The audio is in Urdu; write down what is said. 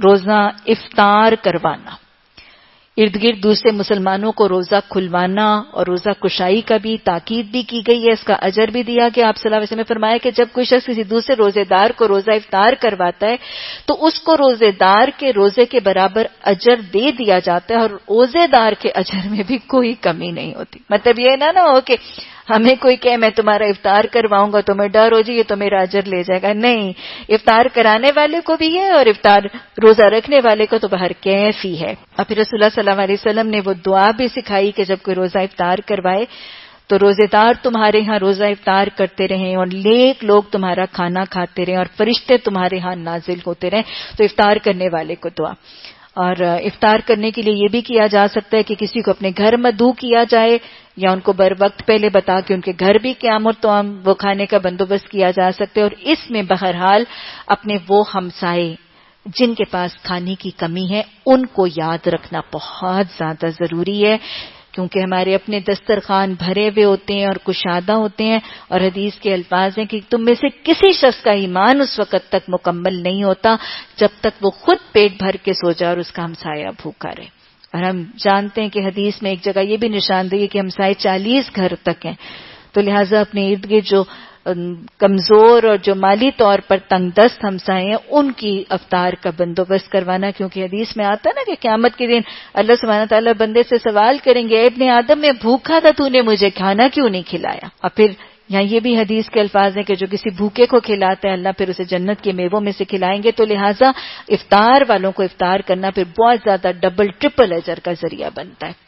روزہ افطار کروانا، ارد گرد دوسرے مسلمانوں کو روزہ کھلوانا اور روزہ کشائی کا بھی تاکید بھی کی گئی ہے، اس کا اجر بھی دیا کہ آپ صلی اللہ علیہ وسلم نے فرمایا کہ جب کوئی شخص کسی دوسرے روزے دار کو روزہ افطار کرواتا ہے تو اس کو روزے دار کے روزے کے برابر اجر دے دیا جاتا ہے، اور روزے دار کے اجر میں بھی کوئی کمی نہیں ہوتی۔ مطلب یہ نہ ہو کہ ہمیں کوئی کہ میں تمہارا افطار کرواؤں گا تمہیں ڈر ہو جی یہ تو میرا اجر لے جائے گا، نہیں، افطار کرانے والے کو بھی ہے اور افطار روزہ رکھنے والے کو تو بہر کیف ہی ہے۔ اور پھر رسول اللہ صلی اللہ علیہ وسلم نے وہ دعا بھی سکھائی کہ جب کوئی روزہ افطار کروائے تو روزے دار تمہارے ہاں روزہ افطار کرتے رہیں اور نیک لوگ تمہارا کھانا کھاتے رہیں اور فرشتے تمہارے ہاں نازل ہوتے رہیں، تو افطار کرنے والے کو دعا۔ اور افطار کرنے کے لیے یہ بھی کیا جا سکتا ہے کہ کسی کو اپنے گھر مدعو کیا جائے یا ان کو بر وقت پہلے بتا کے ان کے گھر بھی قیام اور توام وہ کھانے کا بندوبست کیا جا سکتا ہے، اور اس میں بہرحال اپنے وہ ہمسائے جن کے پاس کھانے کی کمی ہے ان کو یاد رکھنا بہت زیادہ ضروری ہے، کیونکہ ہمارے اپنے دسترخوان بھرے ہوئے ہوتے ہیں اور کشادہ ہوتے ہیں، اور حدیث کے الفاظ ہیں کہ تم میں سے کسی شخص کا ایمان اس وقت تک مکمل نہیں ہوتا جب تک وہ خود پیٹ بھر کے سو جائے اور اس کا ہمسایہ بھوکا رہے۔ اور ہم جانتے ہیں کہ حدیث میں ایک جگہ یہ بھی نشاندہی ہے کہ ہمسائے 40 گھر تک ہیں، تو لہٰذا اپنے ارد گرد جو کمزور اور جو مالی طور پر تنگ دست ہمسائے ہیں ان کی افطار کا بندوبست کروانا، کیونکہ حدیث میں آتا ہے نا کہ قیامت کے دن اللہ سبحانہ تعالیٰ بندے سے سوال کریں گے، اے ابن آدم میں بھوکا تھا تو نے مجھے کھانا کیوں نہیں کھلایا؟ اور پھر یہاں یہ بھی حدیث کے الفاظ ہیں کہ جو کسی بھوکے کو کھلاتا ہے اللہ پھر اسے جنت کے میووں میں سے کھلائیں گے، تو لہٰذا افطار والوں کو افطار کرنا پھر بہت زیادہ ڈبل ٹرپل اجر کا ذریعہ بنتا ہے۔